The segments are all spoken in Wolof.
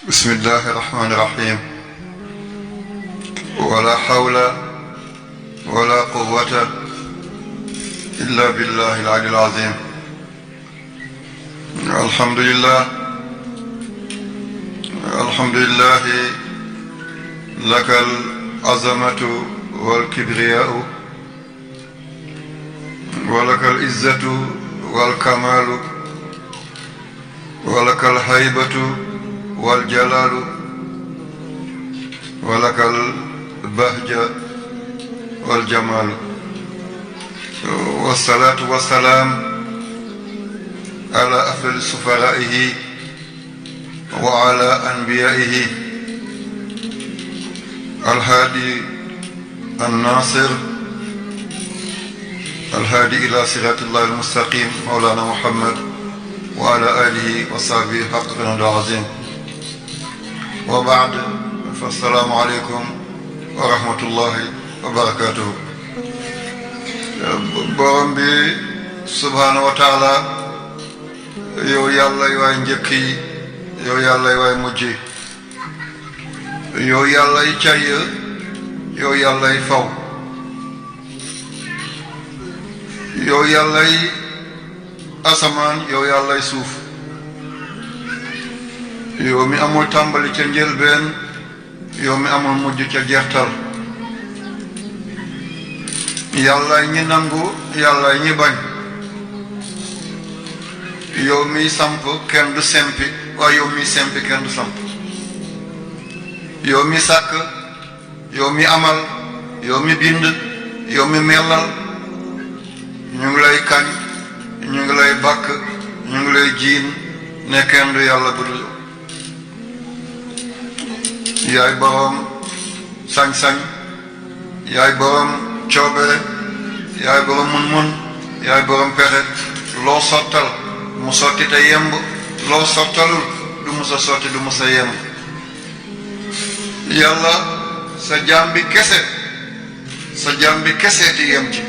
بسم الله الرحمن الرحيم ولا حول ولا قوة إلا بالله العلي العظيم. الحمد لله لك العظمة والكبرياء ولك العزة والكمال ولك الهيبة والجلال ولك البهجة والجمال. والصلاة والسلام على أفضل سفرائه وعلى أنبيائه الهادي الناصر الهادي إلى صراط الله المستقيم مولانا محمد وعلى آله وصحبه حق قدره العظيم. وبعد فالسلام عليكم ورحمة الله وبركاته. borom bi subhanahu wa taala yow yàlla waay njëkk yi yow yàlla waay mujj yow yàlla yi cay yow yàlla yi faw yow yàlla yi asamaan yow yàlla yi suuf yow mi amul tàmbali ca njëlbeen yow mi amul mujj ca jeextal yàlla ñi nangu yàlla ñi bañ yow mi samp kenn du sempi waaye yow mi sempi kenn du samp yow mi sàkk yow mi amal yow mi bind yow mi mellal ñu ngi lay kañ ñu ngi lay bàkk ñu ngi lay jiin ne kenn du yàlla bu dul yaay boroom sañ-sañ yaay boroom coobere yaay boroom mun-mun yaay boroom pexe loo sottal mu sotti te yemb loo sottalul du musa sotti du musa yemb yàlla sa jaam bi kese ti yem ci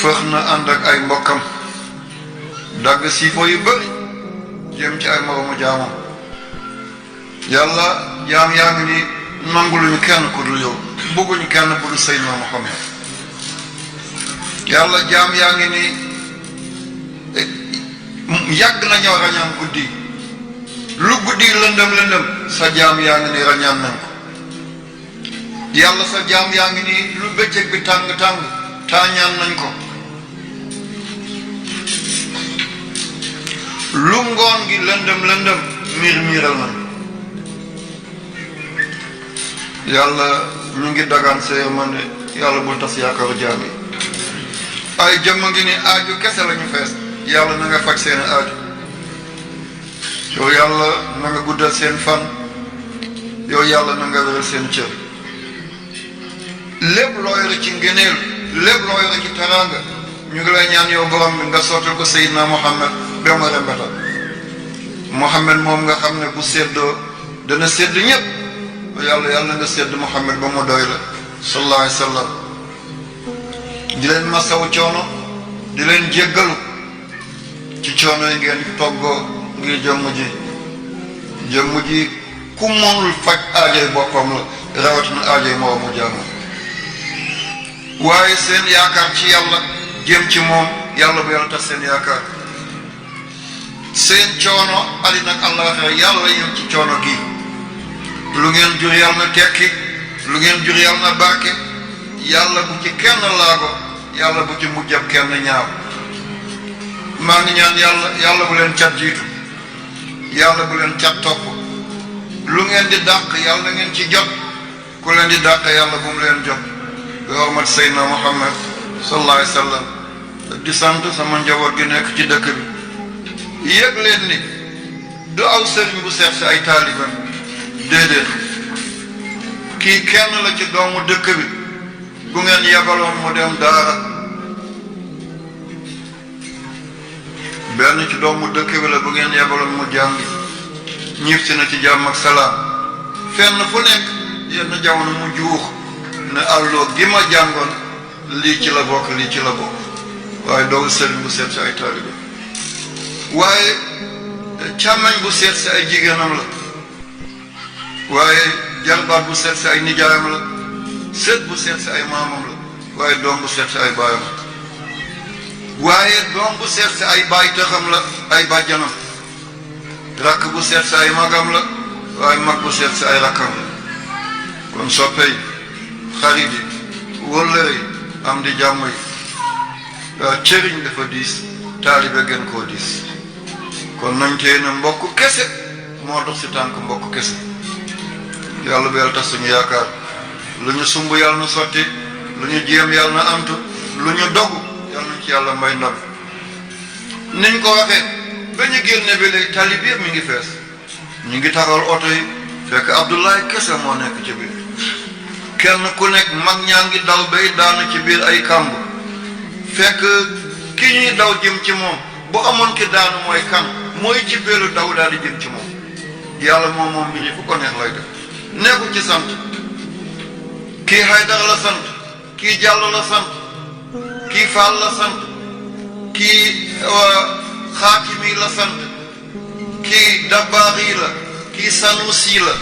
fëx na ànd ak ay mbokkam dagg siifo yu bëri jëm ci ay moroomu jaamam yàlla jaam yaa ngi ni nanguluñu kenn ku dul yow bëgguñu kenn bu dul Seydina Muhammad yàlla jaam yaa ngi ni yàgg na ñëw rañaan guddi lu guddi lëndëm sa jaam yaa ngi ni rañaan nañ ko yàlla sa jaam yaa ngi ni lu bëccëg bi tàng taañaan nañ ko lu ngoon gi lëndëm miiral nañ yàlla ñu ngi dagaan sa yërmande yàlla bul tas yaakaaru jaam yi ay jëmm ngi ni aaju kese lañu fees yàlla na nga faj seen aaju yow yàlla na nga guddal seen fan yow yàlla na nga wéral seen cër lépp loo yore ci ngëneel lépp loo yore ci teraanga ñu ngi lay ñaan yow borom bi nga sottal ko Seydina Muhammad ba mu rembeta Muhammad moom nga xam ne bu séddoo dana sédd ñépp yàlla nga sédd Muhammad ba mu doy la sallallahu alayhi wa sallam di leen masawu coono di leen jéggalu ci coono yi ngeen toggoo ngir jëmm ji ku mënul faj aajoy boppam la rawatina aajoy moroomu jaamu waaye seen yaakaar ci yàlla jëm ci moom yàlla bu yàlla tax seen yaakaar seen coono àddina ak àllaaxira yàlla yem ci coono gi lu ngeen jur yàlla na tekki lu ngeen jur yàlla na barke yàlla bu ci kenn laago yàlla bu ci mujjab kenn ñaaw maa ngi ñaan yàlla bu leen cat jiitu yàlla bu leen cat topp lu ngeen di dàq yàlla ngeen ci jot ku leen di dàq yàlla bu mu leen jot bi hormat Seydina Muhammad sallallahu alayhi wa sallam di sant sama njaboot gi nekk ci dëkk bi yëg leen ni du aw sëriñ bu seet si ay taaliban déedéet kii kenn la ci doomu dëkk bi bu ngeen yabaloon mu dem daara benn ci doomu dëkk bi la bu ngeen yabaloon mu jàngi ñiib si na ci jàmm ak salaam fenn fu nekk yenn jamono mu juux ne àlloo gi ma jàngoon lii ci la bokk waaye doomu sëriñ bu seet si ay taalibe waaye càmmañ bu seet si ay jigéenam la waaye jarbaat bu seet si ay nijaayam la sët bu seet si ay maamam la waaye doom bu seet si ay baayam waaye doom bu seet si ay baay taxam la ay bàjjanam rakk bu seet si ay magam la waaye mag bu seet si ay rakkam la kon soppe yi xarit yi wëllëre yi am di jàmm yi cëriñ dafa diis taalibe gën koo diis kon nañ tee ne mbokk kese moo dox si tànk mbokk kese yàlla bu yàlla tas suñu yaakaar lu ñu sumb yàlla na sotti lu ñu jéem yàlla na amtu lu ñu dogu yàlla nañ ci yàlla may ndam niñ ko waxee ba ñu génne bi léegi tali bi yëpp mi ngi fees ñu ngi taxawal oto yi fekk Abdoulaye kese moo nekk ci biir kenn ku nekk mag ñaa ngi daw bay daanu ci biir ay kàmb fekk ki ñuy daw jëm ci moom bu amoon ki daanu mooy kan mooy ci biiru daw daal di jëm ci moom yàlla moom mi ñu fu ko neex lay def nekku ci sant kii Haydara la sant kii Jàllo la sant kii Faal la sant kii Xaatimi la sant kii Dabbaaxi la kii Sanusi la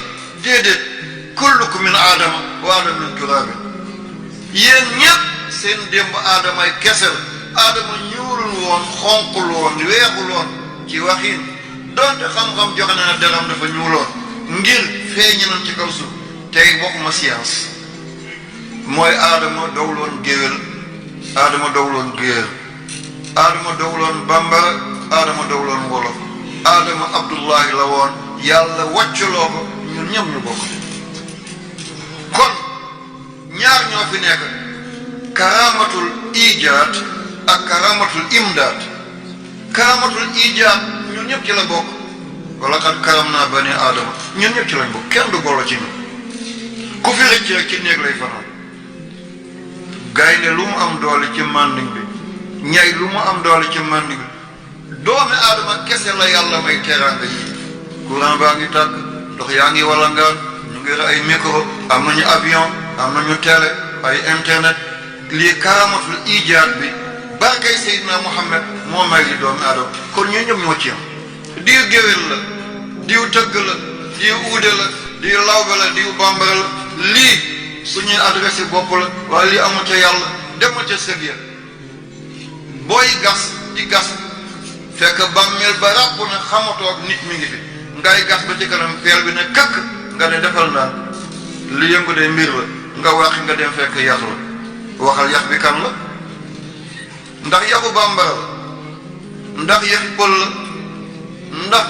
déedéet kullukum min aadama wa aadama min turaabin yéen ñépp seen démb aadamay kese la aadama ñuulul woon xonqul woon weexul woon ci waxin donte xam-xam joxe na ne deram dafa ñuuloon ngir feeñe nañ ci kaw suuf tey waxuma science mooy aadama dawloon géwél aadama dawloon géer aadama dawloon bambara aadama dawloon wolof aadama abdullahi la woon yàlla wàcculoo ko ñun ñëpp ñu bokk kon ñaar ñoo fi nekk karamatul ijaat ak karamatul imdaad karamatul ijaat ñun ñëpp ci la bokk wala kat karam naa bani aadama ñun ñëpp ci lañ bokk kenn du golo ci ñun ku fi rëcc rek ci néeg lay fanaan gaynde lu mu am doole ci mànding bi ñay lu mu am doole ci mànding bi doomi aadama kese la yàlla may teraanga yi courant baa ngi tàkk ndox yaa ngi walangaan ñu ngi ay micro am nañu avion am nañu télé ay internet lii karamatul ijaat bi barkay Seydina Muhammad moo may li doomi aadama kon ñu ñëpp ñoo ci am diw géwél la diw tëgg la diw uude la diw lawbe la diw bambara la lii suñuy adressé bopp la waaye lii amu ca yàlla demal ca sëg ya booy gas di gas fekk bàmmeel ba ràpp na xamatoog nit mi ngi fi ngay gas ba ci kanam peel bi ne këkk nga ne defal naan li yëngu de mbir la nga waxi nga dem fekk yax la waxal yax bi kan la ndax yaxu bambara la ndax yaxi pël la ndax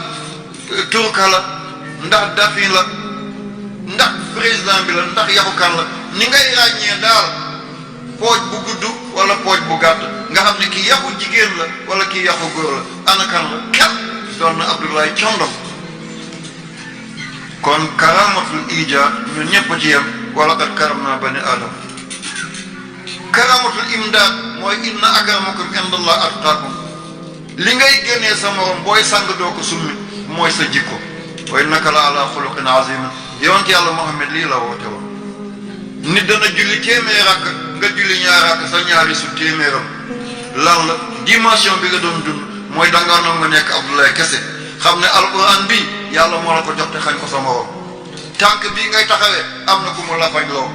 turka la ndax dafi la ndax président bi la ndax yaxu kan la ni ngay ràññee daal pooj bu gudd wala pooj bu gàtt nga xam ne kii yaxu jigéen la wala kii yaxu góor la ana kan la kenn doon na Abdoulaye Condom kon karamatul ijaat ñun ñëpp ci yem wala kat karam naa bani aadama karamatul imdaad mooy inna akramakum indallah atqaakum li ngay génnee sa morom booy sang doo ko summi mooy sa jikko wa innaka la ala xuluqin azim yonent yàlla Muhammad lii la woote woon nit dana julli téeméer rakk nga julli ñaar rakk sa ñaari su téeméeram lan la dimension bi nga doon dund mooy dangaa noon nga nekk Abdoulaye kese xam ne alquran bi yàlla moo la ko jox te xañ ko sa morom tànk bii ngay taxawee am na ku mu la fañ loo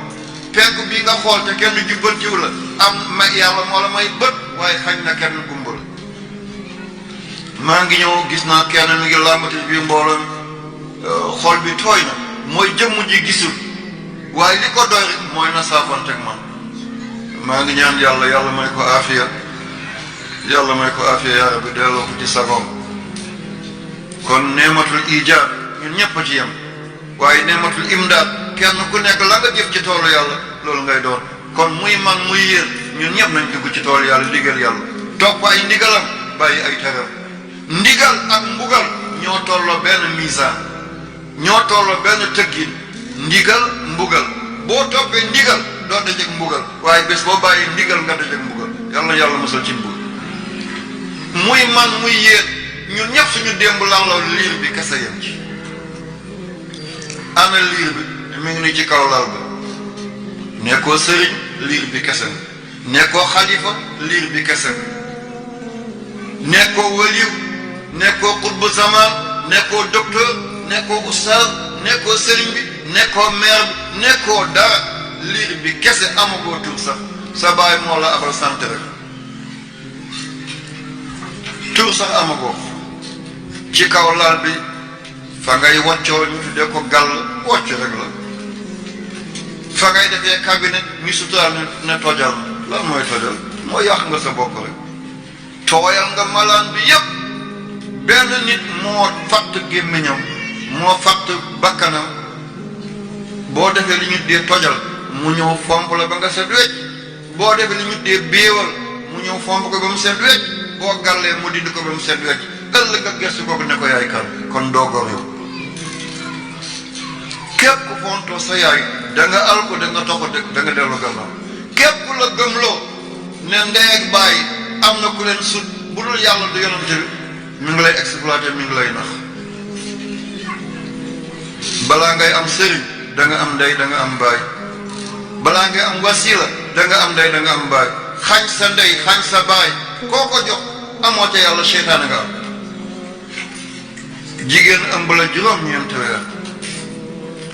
penk bii nga xool te kenn jubbantiw la am ma yàlla moo la may bët waaye xañ na kenn gumba la maa ngi ñëw gis naa kenn mi ngi làmbati biir mbooloo mi xol bi tooy na mooy jëmm ji gisul waaye li ko doy rek mooy na saafanteeg man maa ngi ñaan yàlla may ko aafiya yàlla may ko aafiya yaa rabbi delloo ko ci sagoom kon neematul ijaab ñun ñëpp a ci yem waaye neematul imdaad kenn ku nekk la nga jëf ci toolu yàlla loolu ngay doon kon muy man muy yéen ñun ñëpp nañ dugg ci toolu yàlla ndigal yàlla topp ay ndigalam bàyyi ay teram ndigal ak mbugal ñoo tolloo benn misaan ñoo tolloo benn tëggin ndigal mbugal boo toppee ndigal doo dajeek mbugal waaye bés boo bàyyi ndigal nga dajeek mbugal yàlla musal ci mbugal muy man muy yéen ñun ñëpp suñu démb lan la liir bi kese yem ci ana liir bi mi ngi ni ci kaw lal ba nekkoo sëriñ liir bi kese nekkoo xalifa liir bi kese nekkoo waliw nekkoo xutbu zaman nekkoo docteur nekkoo oustaz nekkoo sëriñ bi nekkoo maire bi nekkoo dara liir bi kese amagoo tur sax sa baay moo la abal sant rek tur sax amagoo ci kaw lal bi fa ngay waccoo ñu tuddee ko gàll wocc rek la fa ngay defee cabinet ñu sutaal ne tojal lan mooy tojal moo yàq nga sa bopp rek tooyal nga malaan bi yépp benn nit moo fatt gémmiñam moo fatt bakkanam boo defee li ñu dee tojal mu ñëw fomp la ba nga set wecc boo defee li ñu dee béewal mu ñëw fomp ko ba mu set wecc boo gàllee mu dindi ko ba mu set wecc ëllëg nga gëstu kooku ne ko yaay kan kon doo gor yow képp ku fontoo sa yaay da nga al ko da nga topp da nga dellu gannaaw képp ku la gëmloo ne ndey ak bàyyi am na ku leen sut bu dul yàlla du yonent bi mi ngi lay exploité mi ngi lay nax balaa ngay am sëriñ da nga am ndey da nga am baay balaa ngay am wasila da nga am ndey da nga am baay xañ sa ndey xañ sa baay koo ko jox amoo te yàlla seytaane nga am jigéen ëmb la juróom-ñeenti weer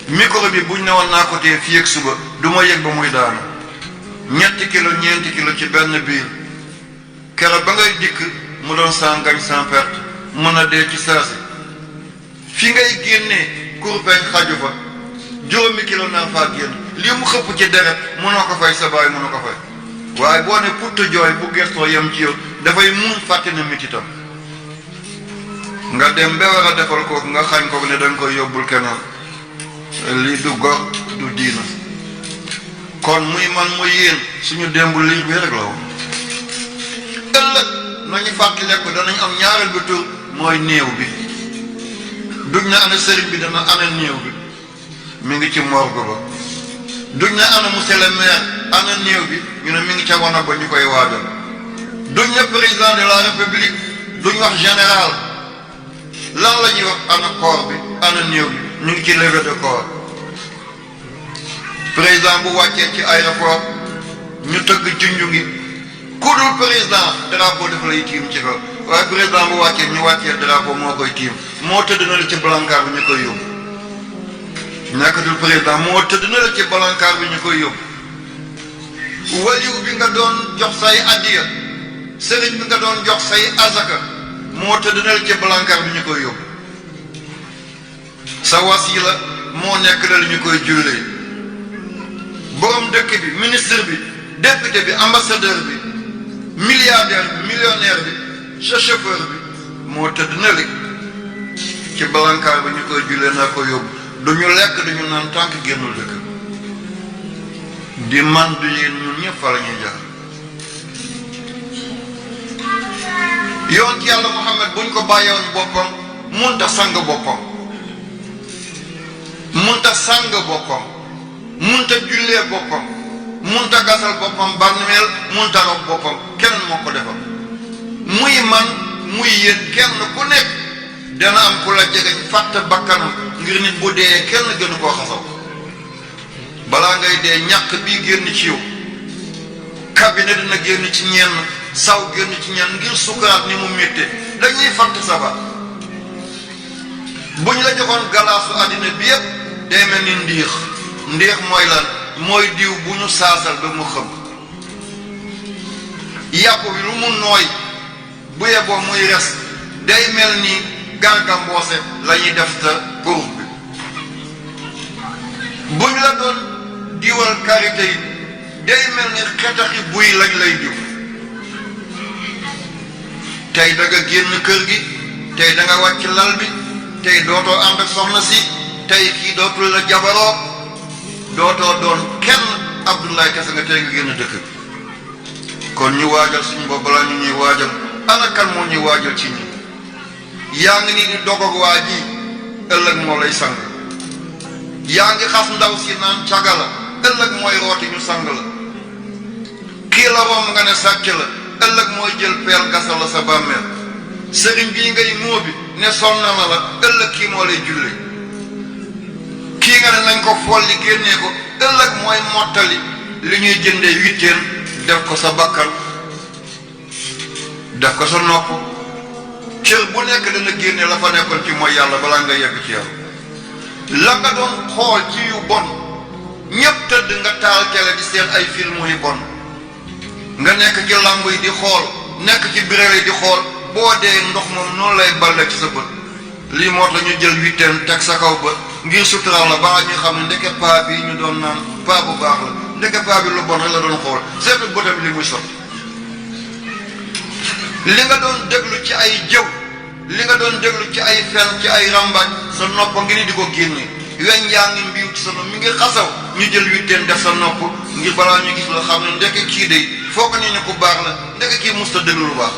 micro bi buñ ne woon naa ko tee fii ak suba du ma yëg ba muy daanu 3 kilo 4 kilo ci benn biir keroog ba ngay dikk mu doon sans gagne sans perte mën a dee ci saasi fi ngay génnee kurpeñ xaju fa 5 kilo nar faa génn lii mu xëpp ci deret mënoo ko fay sa baay mënoo ko fay waaye boo ne putt jooy bu gestoo yem ci yow dafay muñ fàtte na mititam nga dem ba war a defal kooku nga xañ ko ne danga koy yóbbul keneen lii du gor du diina kon muy man muy yéen suñu démb liir bi rek la woon ëllëg nañu fàttaleku danañ am ñaareel bi tur mooy néew bi duñ ne ana sëriñ bi dana ana néew bi mi ngi ci morgue ba duñ ne ana monsieur le maire ana néew bi ñu ne mi ngi ca wanag ba ñu koy waajal duñ ne président de la république duñ wax général lan la ñuy wax ana corps bi ana néew bi ñu ngi ci levée de corps président bu wàccee ci aéroport ñu tëgg junju ngi ku dul président drapeau dafa lay tiim ci kaw waaye président bu wàccee ñu wàccee drapeau moo koy tiim moo tëdd na la ci blancar bi ñu koy yóbbu nekkatul président moo tëdd na la ci blancar bi ñu koy yóbbu waliw bi nga doon jox say addiya sëriñ bi nga doon jox say azaka moo tëdd na la ci blancar bi ñu koy yóbbu sa wasila moo nekk la ñu koy jullee borom dëkk bi ministre bi député bi ambassadeur bi milliardaire bi millionnaire bi sa chauffeur bi moo tëdd na li ci blancar bi ñu koy jullee naa ko yóbbu du ñu lekk du ñu naan tànk génnul dëkk di man du yéen ñun ñëpp fa la ñuy jaar yoon ci yàlla Muhammad buñ ko bàyyoon boppam munta sang boppam munta sang boppam munta jullee boppam munta gasal boppam bàmmeel munta rob boppam kenn moo ko defal muy man muy yéen kenn ku nekk dana am ku la jegeñ fàtte bakkanam ngir nit bu dee kenn gënu koo xasaw balaa ngay dee ñàkk bii génn ci yow cabinet dina génn ci ñenn saw génn ci ñenn ngir sukaraat ni mu méttee dañuy fàtt sabar buñ la joxoon galaasu àddina bi yépp day mel ni ndiix mooy lan mooy diw bu ñu saasal ba mu xëm yàpp bi lu mu nooy bu yeboo muy res day mel ni gargamboose la ñuy def ta kurus bi buñ la doon diwal karité yi day mel ni xetaxi buy lañ lay diw tey da nga génn kër gi tey da nga wàcc lal bi tey dootoo ànd ak soxna si tey kii dootul la jabaroo dootoo doon kenn Abdoulaye kese nga tey nga génn dëkk bi kon ñu waajal suñu bopp balaa ñu ñuy waajal ana kan moo ñuy waajal ci ñi yaa ngi nii di dogog waa ji ëllëg moo lay sang yaa ngi xas ndaw si naan caga la ëllëg mooy rooti ñu sang la kii la romb nga ne sàcc la ëllëg mooy jël peel gasal la sa bàmmeel sëriñ bii ngay móobi ne sonna na la ëllëg kii moo lay julle kii nga ne nañ ko folli génnee ko ëllëg mooy mottali li ñuy jëndee witteen def ko sa bakkan def ko sa nopp cër bu nekk dana génne la fa nekkoon ci mooy yàlla balaa nga yegg ci yàlla. la nga doon xool ci yu bon ñépp tëdd nga taal télé di seet ay film yu bon nga nekk ci làmb yi di xool nekk ci biréel yi di xool boo dee ndox moom noonu lay balle ci sa bët. lii moo tax ñu jël huitaine teg sa kaw bët ngir suturaal la balaa ñu xam ne ndeke paa bi ñu doon naan paa bu baax la ndeke paa bi lu bon rek la doon xool seetu bëtam li muy sotti. li nga doon déglu ci ay jëw li nga doon déglu ci ay fen ci ay rambaaj sa nopp ngi ni di ko génne weñ yaa ngi mbiw ci sa nopp mi ngi xasaw ñu jël huitaine def sa nopp ngir balaa ñu gis la xam ne ndeke kii de foog ni ne ku baax la ndeke kii musta déglu lu baax.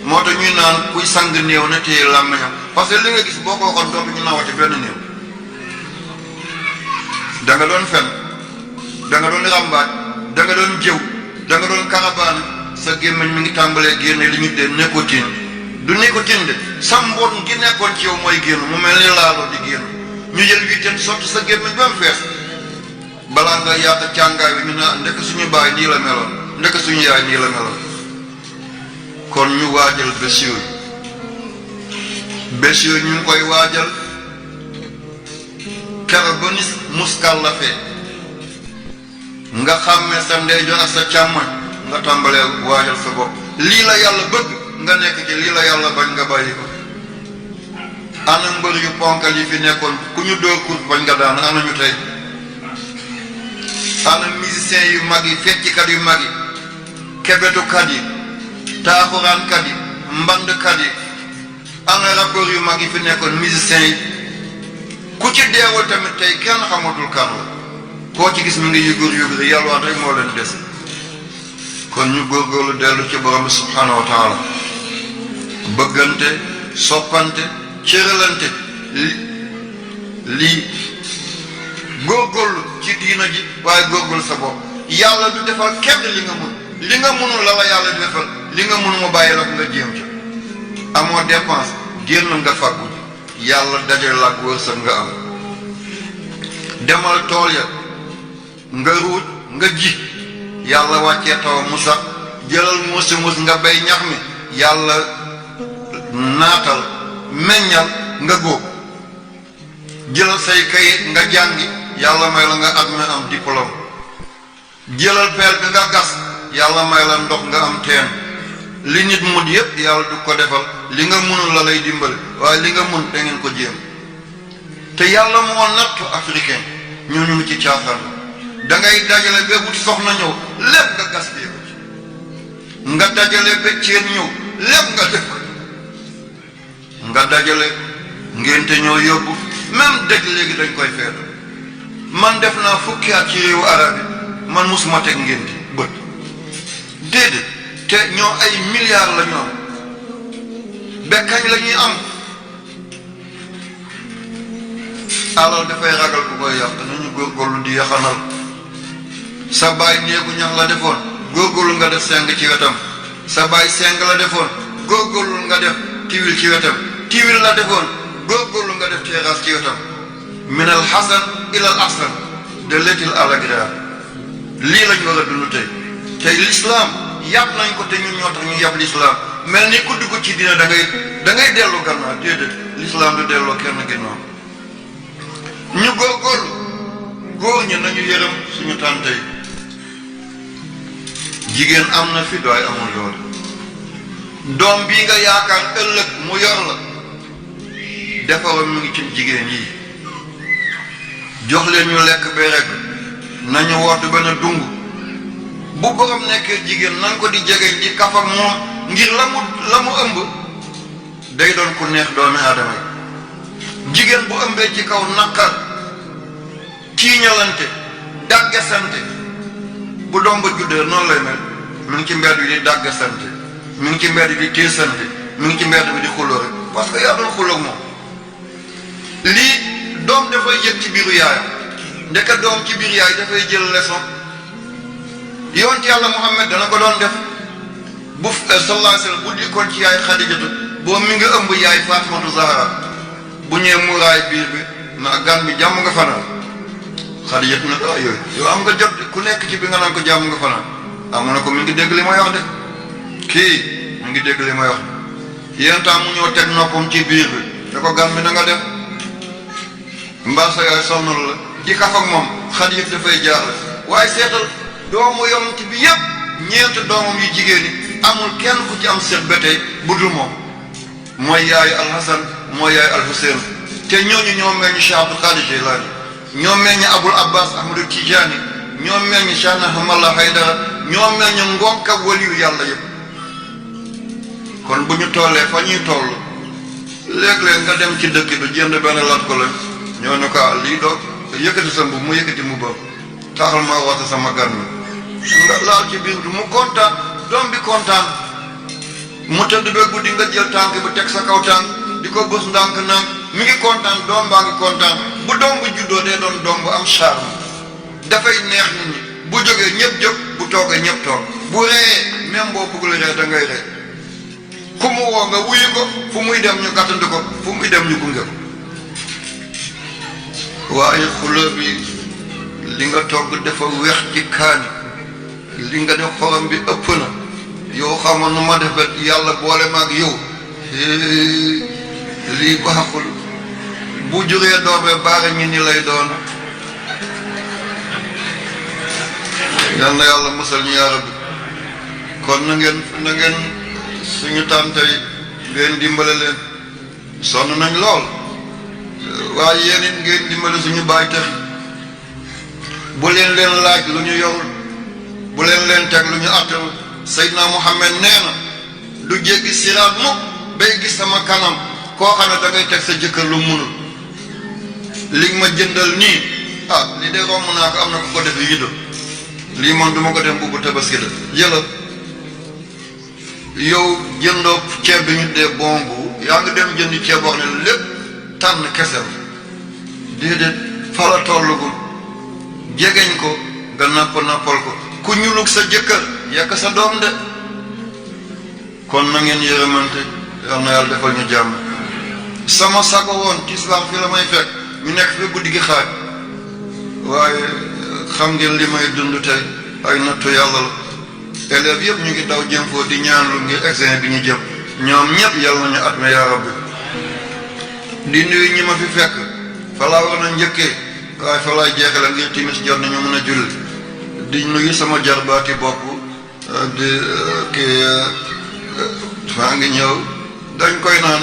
moo tax ñuy naan kuy sang néew na téye làmmiñam parce que li nga gis boo ko waxoon dootu ñu nawati benn néew. da nga doon fen da nga doon rambaaj da nga doon jëw da nga doon karabaan sa gémmiñ mi ngi tàmbalee génne li ñu dee nicotine du nicotine de sa mbon gi nekkoon ci yow mooy génn mu mel ni laaloo di génn ñu jël huitaine sotti sa gémmiñ ba mu fees balaa nga yaata càngaay bi ñu naan ndekk suñu baay nii la meloon ndekk suñu yaay nii la meloon. kon ñu waajal bés yooyu ñu ngi koy waajal keroog ba nis muskallafe nga xàmmee sa ndeyjoor ak sa càmmoñ nga tàmbalee waajal sa bopp lii la yàlla bëgg nga nekk ci lii la yàlla bañ nga bàyyi ko. ana mbër yu ponkal yi fi nekkoon ku ñu dóor kur bañ nga daan ana ñu tey. ana musiciens yu mag yi feccikat yu mag yi kebetukat yi taaxuraankat yi mbandkat yi ana rappeurs yu mag yi fi nekkoon musiciens yi ku ci deewul tamit tey kenn xamatul kan la koo ci gis mi ngi yugur yalwaat rek moo leen des. kon ñu góorgóorlu dellu ci borom bi subhanahu wa taala bëggante soppante cëralante lii góorgóorlu ci diina ji waaye góorgóorlu sa bopp yàlla du defal kenn li nga mun li nga munul la la yàlla defal li nga mun mu bàyyi la nga jéem ca amoo dépense génn nga fàggu yàlla dajal la ak wërsëg nga am demal tool ya nga ruuj nga ji yàlla wàccee taw mu sax jëlal muusi mus nga bay ñax mi yàlla naatal meññal nga góob jëlal say kayit nga jàngi yàlla may la nga admis am diplôme jëlal peel bi nga gas yàlla may la ndox nga am teen li nit mun yépp yàlla du ko defal li nga munul la lay dimbali waaye li nga mun da ngeen ko jéem te yàlla moo nattu africain ñoo ñu ngi ci caaxaan da ngay dajale ba wut soxna ñëw lépp nga gas bi ko ci nga dajale ba ceen ñëw lépp nga def ko nga dajale ngénte ñoo yóbbu même dëgg léegi dañ koy feetu man def naa fukki at ci réewu arab yi man musuma teg ngénte bët déedéet te ñoo ay milliards la ñu am bekkañ la ñuy am alal dafay ragal ku koy yàq nañu góorgóorlu di yaxanal sa baay néegu ñax la defoon góorgóorlu nga def seng ci wetam sa baay seng la defoon góorgóorlu nga def tiwil ci wetam tiwil la defoon góorgóorlu nga def terrasse ci wetam min al hasan ila al ahsan de l'étil à l'agréable lii lañ war a dund tey l'islam yàpp nañ ko te ñun ñoo tax ñu yàpp l'islam mel ni ku dugg ci dina da ngay dellu gannaaw déedéet l'islam du delloo kenn ginnaaw ñu góorgóorlu góor ñi nañu yërëm suñu tànte yi jigéen am na fi doy amul yoon doom bii nga yaakaar ëllëg mu yor la defaram mu ngi ci jigéen yi jox leen ñu lekk ba rek nañu woote ba na dung bu borom nekkee jigéen nañ ko di jegeñ di kaf ak moom ngir la mu ëmb day doon ku neex doomi aadama yi jigéen bu ëmbee ci kaw naqar tiiñalante dàggesante bu doom ba juddee noonu lay mel mi ngi ci mbedd bi di dàggesante mi ngi ci mbedd bi di téesante mi ngi ci mbedd bi di xuloo rek parce que yaa doon xuloo moom lii doom dafay yëg ci biiru yaayam ndeke doom ci biir yaay dafay jël leçon yonent yàlla Muhammad dana ko doon def bu sallallahu alayhi wa sallam bu dikkoon ci yaay Xadijatu boo mi nga ëmb yaay Fatimatu Zahra bu ñëwee muuraay biir bi na gan bi jàmm nga fanaan Xadijatu ne ko yooyu yow am nga jot ku nekk ci bi nga naan ko jàmm nga fanaan am na ko mi ngi dégg li may wax de kii mi ngi dégg li may wax yéen tam mu ñëw teg noppam ci biir bi da ko gan bi na nga def mbaa sa yaay sonnal la di kaf ak moom xat yëpp dafay jaarle waaye seetal doomu yonent bi yépp ñeent doomam yu jigéen ñi amul kenn ku ci am seet ba tey bu dul moom mooy yaayu alxasan mooy yaayu alxuseen te ñooñu ñoo meññ Cheikh Abdul Qadir Jilani ñoo meññ Abul Abbas Ahmadu Tijaani ñoo meññ Cheikh Ahmad Haydara ñoo meññ ngonk ak waliyu yàlla yëpp kon bu ñu tollee fa ñuy toll léeg-léeg nga dem ci dëkk bi jënd benn lat ko la ñoo ne ko lii doog yëkkati sa mbubb mu yëkkati mbubbam taxal ma woote sama gan mi nga laal ci biir bi mu kontaan doom bi kontaan mu tëdd ba guddi nga jël tànk bi teg sa kaw tànk di ko bës ndànk-ndànk mi ngi kontaan doom baa ngi kontaan bu doom bu juddoo dee doon doom bu am charme dafay neex nit ñi bu jógee ñëpp jóg bu toogee ñëpp toog bu reyee même boo bëggul ree da ngay ree ku mu woo nga wuyu ko fu muy dem ñu gàttandu ko fu muy dem ñu gunge ko waaye xuloo bi li nga togg dafa weex ci kaani li nga def xorom bi ëpp na yow xamoon nu ma def yàlla boole ma ak yow lii baaxul bu juree doomee baara ñi ni lay doon yal na yàlla musal ñu yaa rabbi kon na ngeen suñu tànte yi ngeen dimbale leen sonn nañ lool waaye yéen it ngeen dimbale suñu baay tax bu leen laaj lu ñu yorul bu leen teg lu ñu àttal Seydina Muhammad nee na du jéggi siraat mukk bay gis sama kanam koo xam ne da ngay teg sa jëkkër lu munul li ma jëndal nii lii de romb naa ko am na ko def yido lii man duma ko dem bubbu tabaski la jëla yow jëndoo ceeb bi ñu dee bonbu yaa ngi dem jënd ceeb wax ne lépp tànn kese la déedéet fa la tollugul jegeñ ko nga nappal ko ku ñulug sa jëkkër yekk sa doom de kon na ngeen yërëmante yal na yàlla defal ñu jàmm sama sago woon tisbaar fi la may fekk ñu nekk fi guddi gi xaaj waaye xam ngeen li may dund tey ay nattu yàlla la élèves yëpp ñu ngi daw jëm foo di ñaan lu ngir examen bi ñu jëm ñoom ñëpp yàlla nañu at me yaa rabbi di nuyu ñi ma fi fekk fa laa war na njëkkee waaye fa laay jeexale ngir timis jot nañu mën a julli di nuyu sama jarbaati bopp di kii faa ngi ñëw dañ koy naan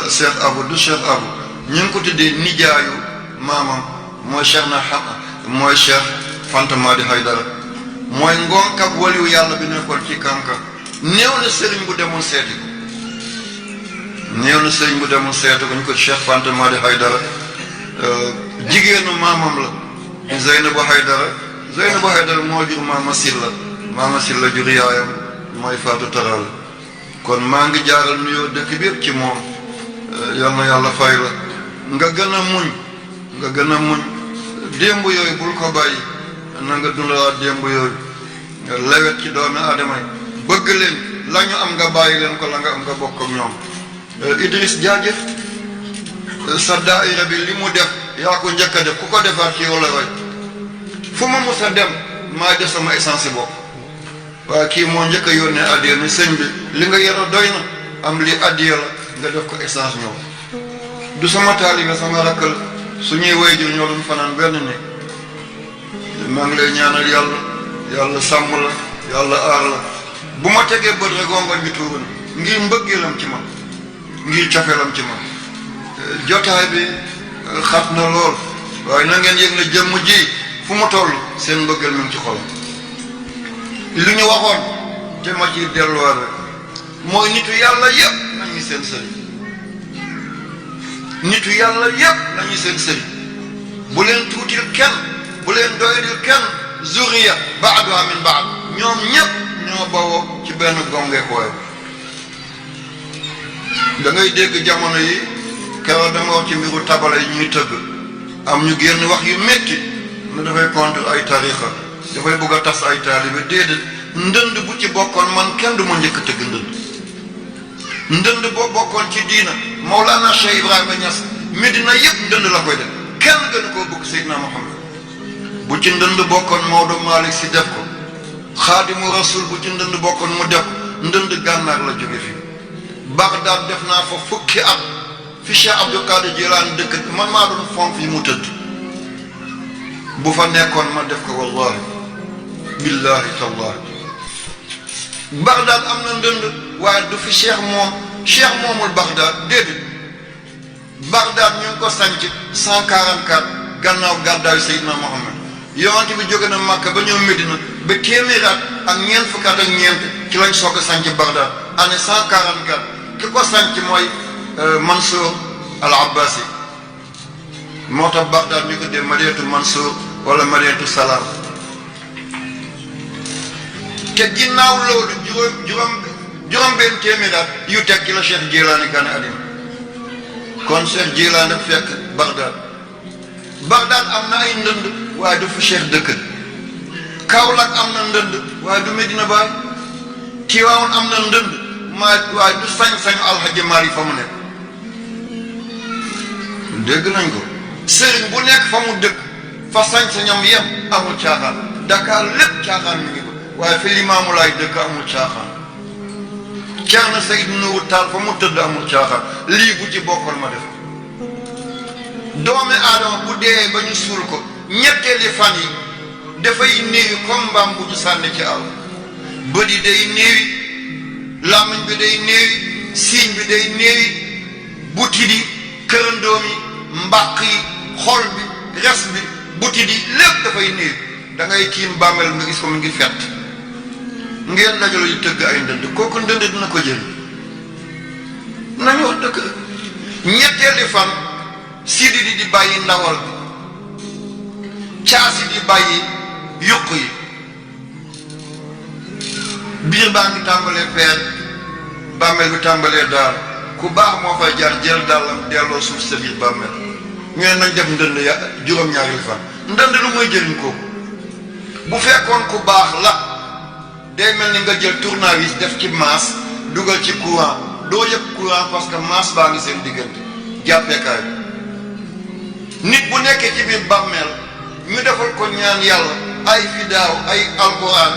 Cheikh Abou du Cheikh Abou ñu ngi ko tuddee nijaayu maamam mooy Cheikh mooy Cheikh Fanta Madi Haydara mooy ngoonk ak waliyu yàlla bi nekkoon ci kanka néew na sëriñ bu demoon seeti ko ñu ko Cheikh Fanta Madi Haydara jigéenu maamam la di Zeynabu Haydara moo jur maama Silla jur yaayam mooy Faatu Taral kon maa ngi jaaral nuyoo dëkk bi yëpp ci moom yal na yàlla fay la nga gën a muñ démb yooyu bul ko bàyyi na nga dundalaat démb yooyu lewet ci doomi aadama yi bëgg leen la ñu am nga bàyyi leen ko la nga am nga bokk ak ñoom Idriss jaajëf sa daayira bi li mu def yaa ko njëkk a def ku ko defaat ci yow la way fu ma mus a dem maa def sama essence bopp waaye kii moo njëkk a yónnee addiya ni sëñ bi li nga yoro doy na am li addiya la nga def ko essence ñëw du sama taalibe sama rakkal suñuy waajur ñoo doon fanaan benn néeg maa ngi lay ñaanal yàlla sàmm la yàlla aar la bu ma tegee bët rek rongoñ bi tuuru na ngir mbëggeelam ci man ngir cofeelam ci man jotaay bi xat na lool waaye na ngeen yëg ne jëmm ji fu mu toll seen mbëggeel mi ngi ci xolam li ñu waxoon te ma ci delluwaat rek mooy nitu yàlla yépp nañu seen sëriñ nitu yàlla yépp nañu seen sëriñ bu leen tuutil kenn bu leen doyadil kenn zuriya ba'duha min ba'd ñoom ñépp ñoo bawoo ci benn gongeekuwaay da ngay dégg jamono yi keroog dama wax ci mbiru tabala yi ñuy tëgg am ñu génn wax yu métti ne dafay contre ay tarixa dafay bëgg a tas ay taalibe déedéet ndënd bu ci bokkoon man kenn du ma njëkk a tëgg ndënd boo bokkoon ci diina Mawlana Cheikh Ibrahima Niass Medina yëpp ndënd la koy def kenn gën koo bëgg Seydina Muhammad bu ci ndënd bokkoon Maodo Malick si def ko Xaadimu Rasul bu ci ndënd bokkoon mu def ndënd gànnaar la jóge fii Bagdad def naa fa fukki at fi Cheikh Abdou Qadir Jilani dëkk man maa doon fonk fi mu tëdd bu fa nekkoon ma def ko wallahi billahi tallahi. Bagdad am na ndënd waaye du fi cheikh moomul Bagdad déedéet. Bagdad ñu ngi ko sanc 144 gannaaw gàddaayu Seydina Muhammad yonent bi jóge na Makka ba ñëw Medina ba téeméeri at ak ñeent fukki at ak ñeent ci lañ soog a sanc Bagdad année 144 ki ko sanc mooy Mansour al Abbasi moo tax Bagdad ñu ko dee Madinatu Mansour wala Madinatu Salaam. te ginnaaw loolu juróom benn téeméeri at yu teg ci la Cheikh Jilani gane àddina kon Cheikh Jilani fekk Bagdad. Bagdad am na ay ndënd waaye du fa Cheikh dëkk. Kaolack am na ndënd waaye du Medina Baye. Tiwaawan am na ndënd waaye du sañ-sañu Alhaji Mari fa mu nekk. dégg nañ ko sëriñ bu nekk fa mu dëkk fa sañ-sañam yem amul caaxaan. Dakar lépp caaxaan mi ngi ko waaye fi Limaamu Laay dëkk amul caaxaan. Ceerno Seydou Nourou Tall fa mu tëdd amul caaxaan lii bu ci bokkal ma def. doomi aadama bu dee ba ñu suul ko ñetteeli fan yi dafay néewi comme mbaam bu ñu sànni ci àll bët yi day néewi làmmiñ bi day néewi siiñ bi day néewi butit yi kërandoom yi mbàq yi xol bi res bi butit yi lépp dafay néewi da ngay tiim bàmmeel nga gis ko mu ngi fett ngeen dajalo yu tëgg ay ndënd kooku ndënd dina ko jël nañu wax dëkk ñetteeli fan sidi di bàyyi ndawal bi caasi di bàyyi yuq yi biir baa ngi tàmbalee feer bàmmeel bi tàmbalee daal ku baax moo fay jaar jël dàllam delloo suuf sa biir bàmmeel ñu ne nañ def ndënd ya juróom-ñaari fan ndënd lu muy jëriñ ko bu fekkoon ku baax la day mel ni nga jël tournevis def ci maas dugal ci courant doo yëpp courant parce que maas baa ngi seen diggante jàppeekaay bi nit bu nekkee ci biir bàmmeel ñu defal ko ñaan yàlla ay fidaaw ay alquran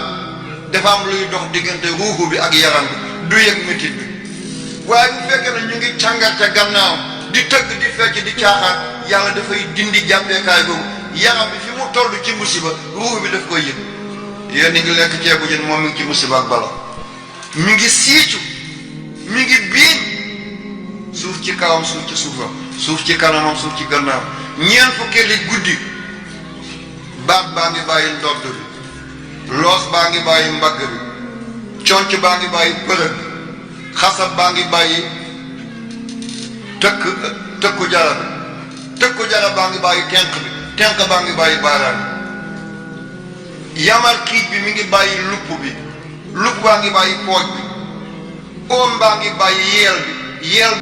dafa am luy dox diggante ruuxu bi ak yaram bi du yëg métit bi waaye bu fekkee ne ñu ngi càngat ca gannaaw di tëgg di fecc di caaxaan yàlla dafay dindi jàppeekaay boobu yaram bi fi mu toll ci musiba ruuxu bi daf koy yëg yéen ngi lekk ceebu jën moom mi ngi ci musiba ak bala mi ngi siicu mi ngi biin suuf ci kawam suuf ci suufam suuf ci kanamam suuf ci gannaaw ñeent fukkeeli guddi baat baa ngi bàyyi ndodd bi loos baa ngi bàyyi mbagg bi conc baa ngi bàyyi përëg bi xasab baa ngi bàyyi tëkku jara bi tëkku jara baa ngi bàyyi tenq baa ngi bàyyi baaraan bi yamar kiij bi mi ngi bàyyi lupp baa ngi bàyyi pooj bi oom baa ngi bàyyi yeel bi yeel